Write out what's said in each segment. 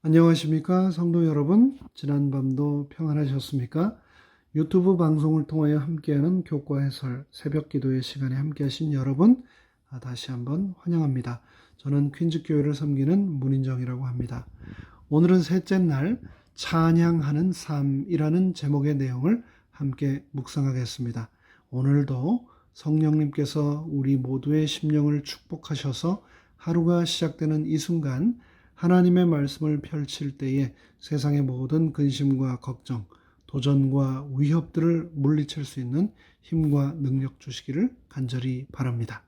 안녕하십니까 성도 여러분, 지난밤도 평안하셨습니까? 유튜브 방송을 통하여 함께하는 교과 해설 새벽 기도의 시간에 함께하신 여러분, 다시 한번 환영합니다. 저는 퀸즈 교회를 섬기는 문인정이라고 합니다. 오늘은 셋째 날 찬양하는 삶이라는 제목의 내용을 함께 묵상하겠습니다. 오늘도 성령님께서 우리 모두의 심령을 축복하셔서 하루가 시작되는 이 순간 하나님의 말씀을 펼칠 때에 세상의 모든 근심과 걱정, 도전과 위협들을 물리칠 수 있는 힘과 능력 주시기를 간절히 바랍니다.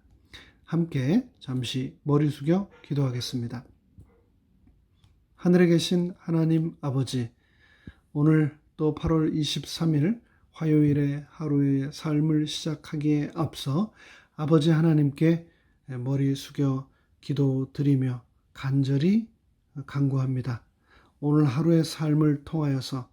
함께 잠시 머리 숙여 기도하겠습니다. 하늘에 계신 하나님 아버지, 오늘 또 8월 23일 화요일의 하루의 삶을 시작하기에 앞서 아버지 하나님께 머리 숙여 기도드리며 간절히 간구합니다. 오늘 하루의 삶을 통하여서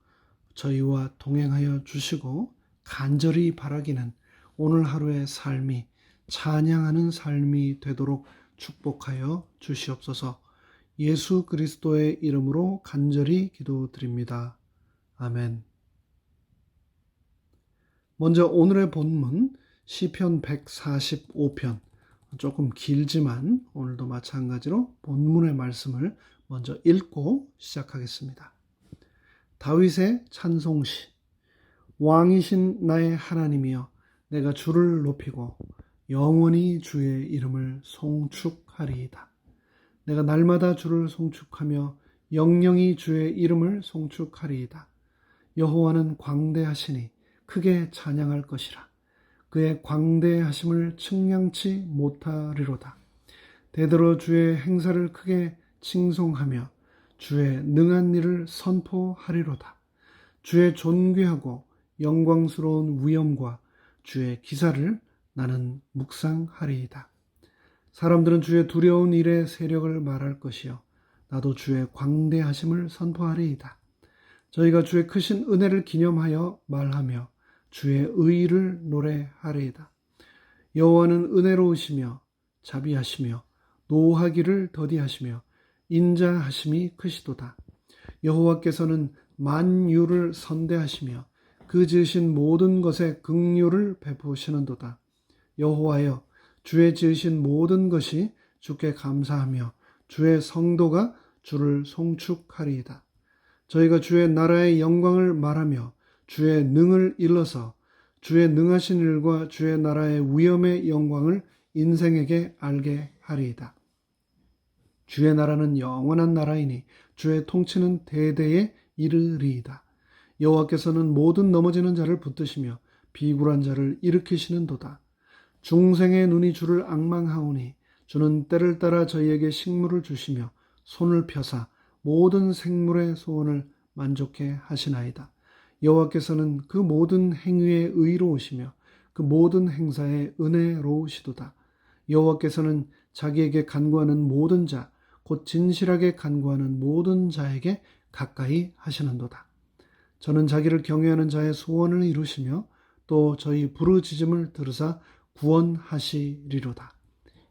저희와 동행하여 주시고 간절히 바라기는 오늘 하루의 삶이 찬양하는 삶이 되도록 축복하여 주시옵소서. 예수 그리스도의 이름으로 간절히 기도드립니다. 아멘. 먼저 오늘의 본문 시편 145편, 조금 길지만 오늘도 마찬가지로 본문의 말씀을 먼저 읽고 시작하겠습니다. 다윗의 찬송시. 왕이신 나의 하나님이여, 내가 주를 높이고 영원히 주의 이름을 송축하리이다. 내가 날마다 주를 송축하며 영영이 주의 이름을 송축하리이다. 여호와는 광대하시니 크게 찬양할 것이라. 그의 광대하심을 측량치 못하리로다. 대대로 주의 행사를 크게 칭송하며 주의 능한 일을 선포하리로다. 주의 존귀하고 영광스러운 위엄과 주의 기사를 나는 묵상하리이다. 사람들은 주의 두려운 일의 세력을 말할 것이요 나도 주의 광대하심을 선포하리이다. 저희가 주의 크신 은혜를 기념하여 말하며 주의 의의를 노래하리이다. 여호와는 은혜로우시며 자비하시며 노하기를 더디하시며 인자하심이 크시도다. 여호와께서는 만유를 선대하시며 그 지으신 모든 것에 긍휼을 베푸시는도다. 여호와여, 주의 지으신 모든 것이 주께 감사하며 주의 성도가 주를 송축하리이다. 저희가 주의 나라의 영광을 말하며 주의 능을 일러서 주의 능하신 일과 주의 나라의 위엄의 영광을 인생에게 알게 하리이다. 주의 나라는 영원한 나라이니 주의 통치는 대대에 이르리이다. 여호와께서는 모든 넘어지는 자를 붙드시며 비굴한 자를 일으키시는도다. 중생의 눈이 주를 앙망하오니 주는 때를 따라 저희에게 식물을 주시며 손을 펴사 모든 생물의 소원을 만족해 하시나이다. 여호와께서는 그 모든 행위에 의로우시며 그 모든 행사에 은혜로우시도다. 여호와께서는 자기에게 간구하는 모든 자, 곧 진실하게 간구하는 모든 자에게 가까이 하시는도다. 저는 자기를 경외하는 자의 소원을 이루시며 또 저희 부르짖음을 들으사 구원하시리로다.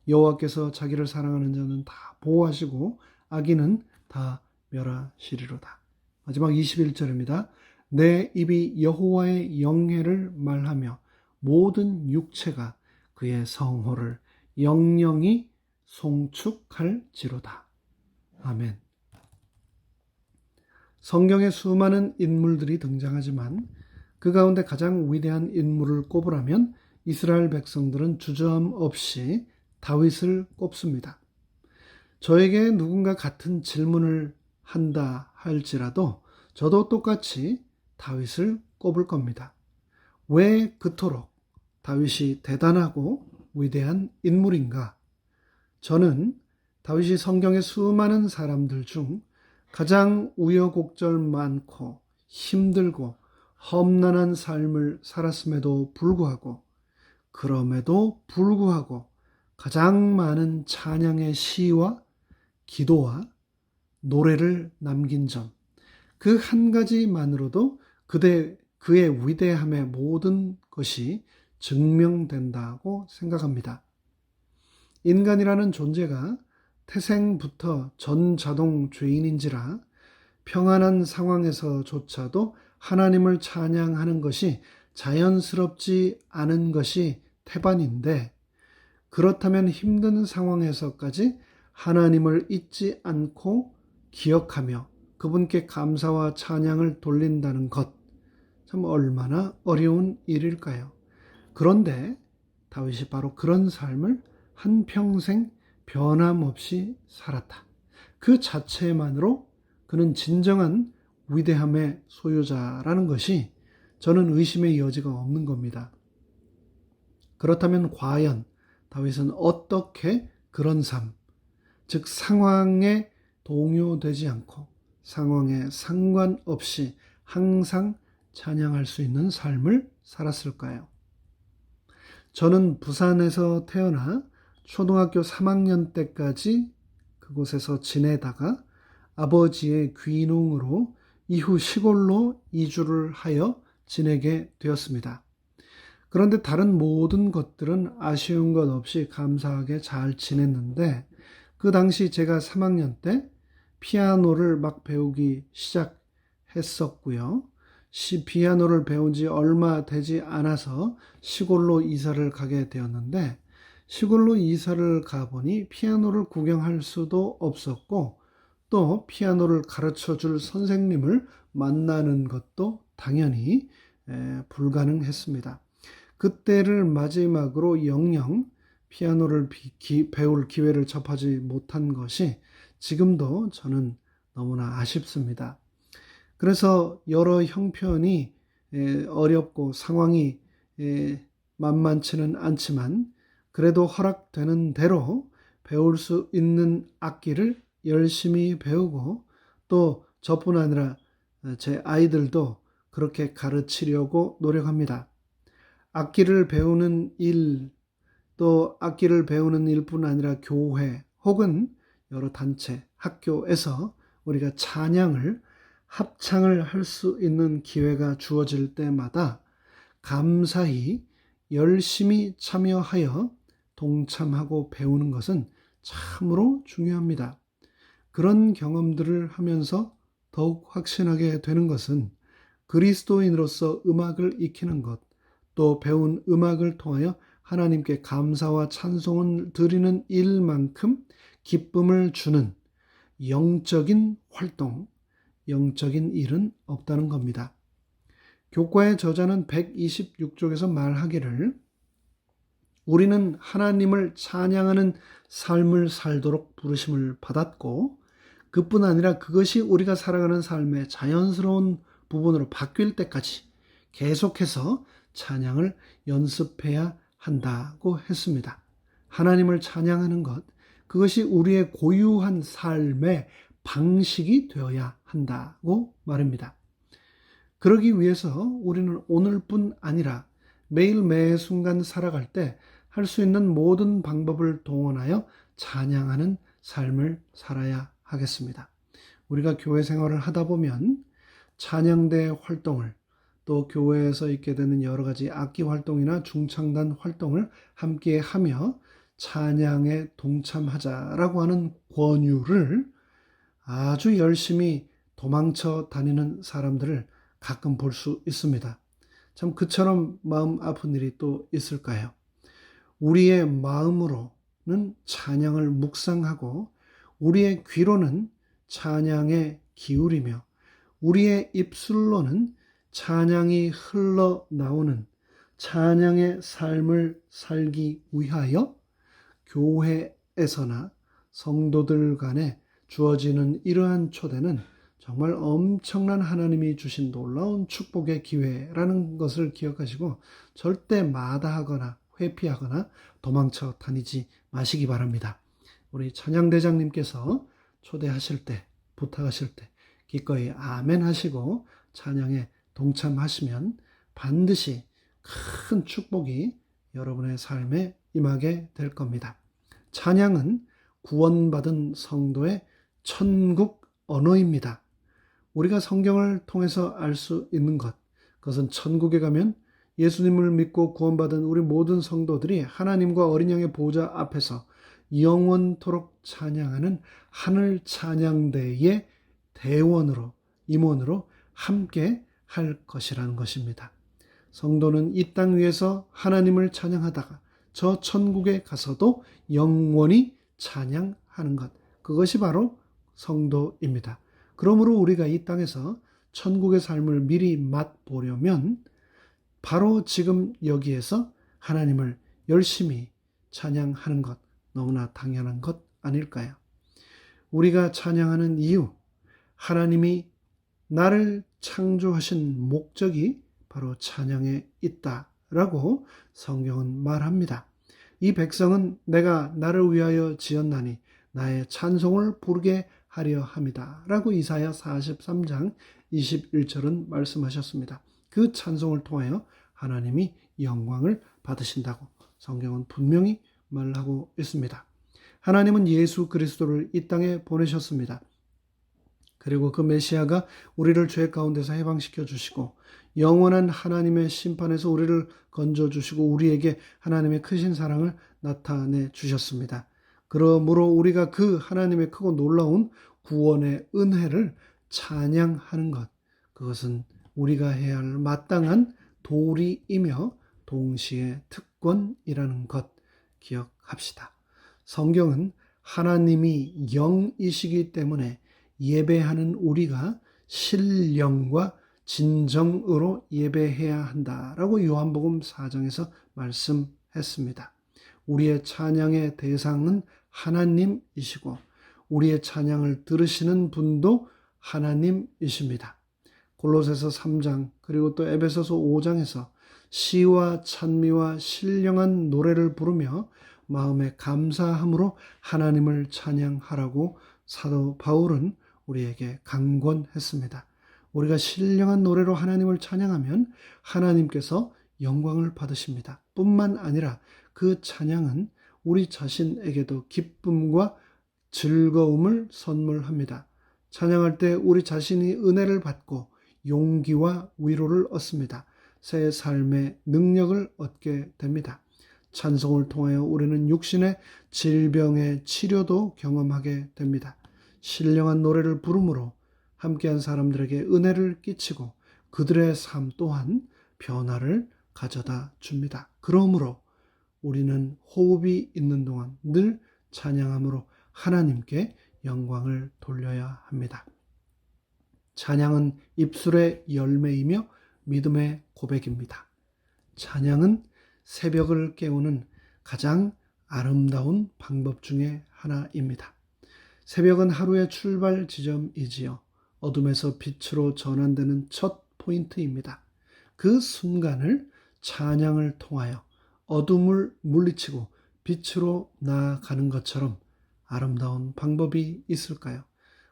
여호와께서 자기를 사랑하는 자는 다 보호하시고 악인은 다 멸하시리로다. 마지막 21절입니다. 내 입이 여호와의 영예를 말하며 모든 육체가 그의 성호를 영영히 송축할지로다. 아멘. 성경에 수많은 인물들이 등장하지만 그 가운데 가장 위대한 인물을 꼽으라면 이스라엘 백성들은 주저함 없이 다윗을 꼽습니다. 저에게 누군가 같은 질문을 한다 할지라도 저도 똑같이 다윗을 꼽을 겁니다. 왜 그토록 다윗이 대단하고 위대한 인물인가? 저는 다윗이 성경의 수많은 사람들 중 가장 우여곡절 많고 힘들고 험난한 삶을 살았음에도 불구하고 그럼에도 불구하고 가장 많은 찬양의 시와 기도와 노래를 남긴 점, 그 한 가지만으로도 그의 위대함의 모든 것이 증명된다고 생각합니다. 인간이라는 존재가 태생부터 전자동 죄인인지라 평안한 상황에서조차도 하나님을 찬양하는 것이 자연스럽지 않은 것이 태반인데, 그렇다면 힘든 상황에서까지 하나님을 잊지 않고 기억하며 그분께 감사와 찬양을 돌린다는 것, 참 얼마나 어려운 일일까요? 그런데 다윗이 바로 그런 삶을 한평생 변함없이 살았다. 그 자체만으로 그는 진정한 위대함의 소유자라는 것이 저는 의심의 여지가 없는 겁니다. 그렇다면 과연 다윗은 어떻게 그런 삶, 즉 상황에 동요되지 않고 상황에 상관없이 항상 찬양할 수 있는 삶을 살았을까요? 저는 부산에서 태어나 초등학교 3학년 때까지 그곳에서 지내다가 아버지의 귀농으로 이후 시골로 이주를 하여 지내게 되었습니다. 그런데 다른 모든 것들은 아쉬운 것 없이 감사하게 잘 지냈는데, 그 당시 제가 3학년 때 피아노를 막 배우기 시작했었고요. 피아노를 배운 지 얼마 되지 않아서 시골로 이사를 가게 되었는데, 시골로 이사를 가보니 피아노를 구경할 수도 없었고, 또 피아노를 가르쳐 줄 선생님을 만나는 것도 당연히 불가능했습니다. 그때를 마지막으로 영영 피아노를 배울 기회를 접하지 못한 것이 지금도 저는 너무나 아쉽습니다. 그래서 여러 형편이 어렵고 상황이 만만치는 않지만 그래도 허락되는 대로 배울 수 있는 악기를 열심히 배우고, 또 저뿐 아니라 제 아이들도 그렇게 가르치려고 노력합니다. 악기를 배우는 일, 또 악기를 배우는 일뿐 아니라 교회 혹은 여러 단체, 학교에서 우리가 찬양을, 합창을 할 수 있는 기회가 주어질 때마다 감사히 열심히 참여하여 동참하고 배우는 것은 참으로 중요합니다. 그런 경험들을 하면서 더욱 확신하게 되는 것은 그리스도인으로서 음악을 익히는 것, 또 배운 음악을 통하여 하나님께 감사와 찬송을 드리는 일만큼 기쁨을 주는 영적인 활동, 영적인 일은 없다는 겁니다. 교과의 저자는 126쪽에서 말하기를, 우리는 하나님을 찬양하는 삶을 살도록 부르심을 받았고, 그뿐 아니라 그것이 우리가 살아가는 삶의 자연스러운 부분으로 바뀔 때까지 계속해서 찬양을 연습해야 한다고 했습니다. 하나님을 찬양하는 것, 그것이 우리의 고유한 삶의 방식이 되어야 한다고 말합니다. 그러기 위해서 우리는 오늘뿐 아니라 매일 매 순간 살아갈 때 할 수 있는 모든 방법을 동원하여 찬양하는 삶을 살아야 하겠습니다. 우리가 교회 생활을 하다 보면 찬양대 활동을, 또 교회에서 있게 되는 여러 가지 악기 활동이나 중창단 활동을 함께 하며 찬양에 동참하자라고 하는 권유를 아주 열심히 도망쳐 다니는 사람들을 가끔 볼 수 있습니다. 참 그처럼 마음 아픈 일이 또 있을까요? 우리의 마음으로는 찬양을 묵상하고 우리의 귀로는 찬양에 기울이며 우리의 입술로는 찬양이 흘러나오는 찬양의 삶을 살기 위하여 교회에서나 성도들 간에 주어지는 이러한 초대는 정말 엄청난 하나님이 주신 놀라운 축복의 기회라는 것을 기억하시고 절대 마다하거나 회피하거나 도망쳐 다니지 마시기 바랍니다. 우리 찬양대장님께서 초대하실 때, 부탁하실 때 기꺼이 아멘 하시고 찬양에 동참하시면 반드시 큰 축복이 여러분의 삶에 임하게 될 겁니다. 찬양은 구원받은 성도의 천국 언어입니다. 우리가 성경을 통해서 알 수 있는 것, 그것은 천국에 가면 예수님을 믿고 구원받은 우리 모든 성도들이 하나님과 어린 양의 보좌 앞에서 영원토록 찬양하는 하늘 찬양대의 대원으로, 임원으로 함께 할 것이라는 것입니다. 성도는 이 땅 위에서 하나님을 찬양하다가 저 천국에 가서도 영원히 찬양하는 것, 그것이 바로 성도입니다. 그러므로 우리가 이 땅에서 천국의 삶을 미리 맛보려면 바로 지금 여기에서 하나님을 열심히 찬양하는 것, 너무나 당연한 것 아닐까요? 우리가 찬양하는 이유, 하나님이 나를 창조하신 목적이 바로 찬양에 있다라고 성경은 말합니다. 이 백성은 내가 나를 위하여 지었나니 나의 찬송을 부르게 하려 함이다 라고 이사야 43장 21절은 말씀하셨습니다. 그 찬송을 통하여 하나님이 영광을 받으신다고 성경은 분명히 말하고 있습니다. 하나님은 예수 그리스도를 이 땅에 보내셨습니다. 그리고 그 메시아가 우리를 죄 가운데서 해방시켜 주시고 영원한 하나님의 심판에서 우리를 건져주시고 우리에게 하나님의 크신 사랑을 나타내 주셨습니다. 그러므로 우리가 그 하나님의 크고 놀라운 구원의 은혜를 찬양하는 것, 그것은 우리가 해야 할 마땅한 도리이며 동시에 특권이라는 것 기억합시다. 성경은 하나님이 영이시기 때문에 예배하는 우리가 신령과 진정으로 예배해야 한다라고 요한복음 4장에서 말씀했습니다. 우리의 찬양의 대상은 하나님이시고 우리의 찬양을 들으시는 분도 하나님이십니다. 골로새서 3장 그리고 또 에베소서 5장에서 시와 찬미와 신령한 노래를 부르며 마음에 감사함으로 하나님을 찬양하라고 사도 바울은 우리에게 강권했습니다. 우리가 신령한 노래로 하나님을 찬양하면 하나님께서 영광을 받으십니다. 뿐만 아니라 그 찬양은 우리 자신에게도 기쁨과 즐거움을 선물합니다. 찬양할 때 우리 자신이 은혜를 받고 용기와 위로를 얻습니다. 새 삶의 능력을 얻게 됩니다. 찬송을 통하여 우리는 육신의 질병의 치료도 경험하게 됩니다. 신령한 노래를 부름으로 함께한 사람들에게 은혜를 끼치고 그들의 삶 또한 변화를 가져다 줍니다. 그러므로 우리는 호흡이 있는 동안 늘 찬양함으로 하나님께 영광을 돌려야 합니다. 찬양은 입술의 열매이며 믿음의 고백입니다. 찬양은 새벽을 깨우는 가장 아름다운 방법 중에 하나입니다. 새벽은 하루의 출발 지점이지요. 어둠에서 빛으로 전환되는 첫 포인트입니다. 그 순간을 찬양을 통하여 어둠을 물리치고 빛으로 나아가는 것처럼 아름다운 방법이 있을까요?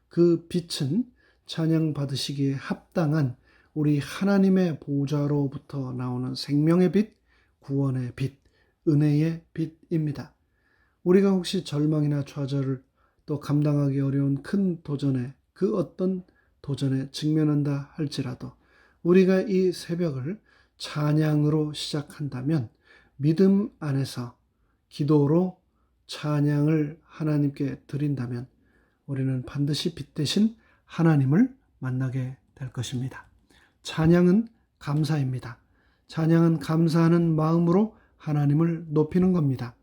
그 빛은 찬양 받으시기에 합당한 우리 하나님의 보좌로부터 나오는 생명의 빛, 구원의 빛, 은혜의 빛입니다. 우리가 혹시 절망이나 좌절을 또 감당하기 어려운 큰 도전에 그 어떤 도전에 직면한다 할지라도 우리가 이 새벽을 찬양으로 시작한다면 믿음 안에서 기도로 찬양을 하나님께 드린다면 우리는 반드시 빛 대신 하나님을 만나게 될 것입니다. 찬양은 감사입니다. 찬양은 감사하는 마음으로 하나님을 높이는 겁니다.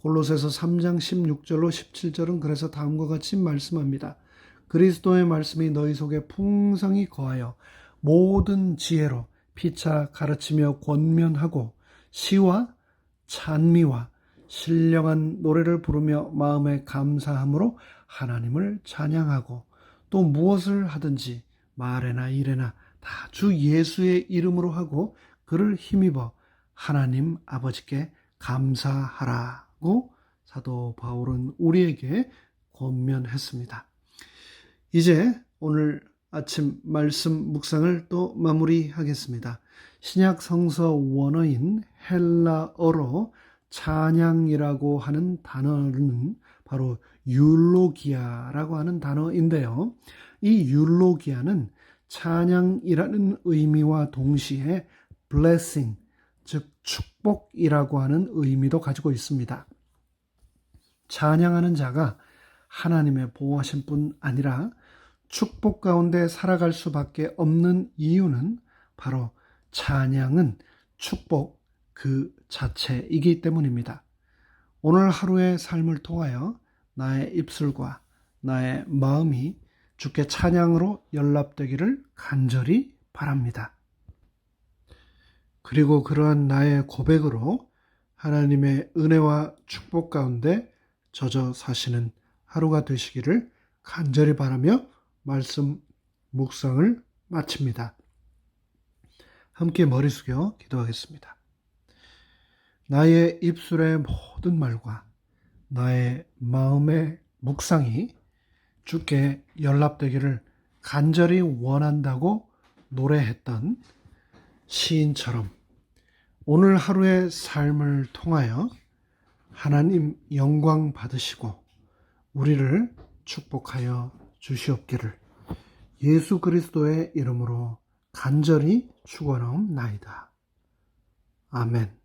골로새서 3장 16절로 17절은 그래서 다음과 같이 말씀합니다. 그리스도의 말씀이 너희 속에 풍성히 거하여 모든 지혜로 피차 가르치며 권면하고 시와 찬미와 신령한 노래를 부르며 마음에 감사함으로 하나님을 찬양하고 또 무엇을 하든지 말에나 일에나 다 주 예수의 이름으로 하고 그를 힘입어 하나님 아버지께 감사하라고 사도 바울은 우리에게 권면했습니다. 이제 오늘 아침 말씀 묵상을 또 마무리하겠습니다. 신약 성서 원어인 헬라어로 찬양이라고 하는 단어는 바로 율로기아라고 하는 단어인데요. 이 율로기아는 찬양이라는 의미와 동시에 blessing, 즉 축복이라고 하는 의미도 가지고 있습니다. 찬양하는 자가 하나님의 보호하신 뿐 아니라 축복 가운데 살아갈 수밖에 없는 이유는 바로 찬양은 축복 그 자체이기 때문입니다. 오늘 하루의 삶을 통하여 나의 입술과 나의 마음이 주께 찬양으로 연락되기를 간절히 바랍니다. 그리고 그러한 나의 고백으로 하나님의 은혜와 축복 가운데 젖어 사시는 하루가 되시기를 간절히 바라며 말씀 묵상을 마칩니다. 함께 머리 숙여 기도하겠습니다. 나의 입술의 모든 말과 나의 마음의 묵상이 주께 연락되기를 간절히 원한다고 노래했던 시인처럼 오늘 하루의 삶을 통하여 하나님 영광 받으시고 우리를 축복하여 주시옵기를 예수 그리스도의 이름으로 간절히 축원하옵나이다. 아멘.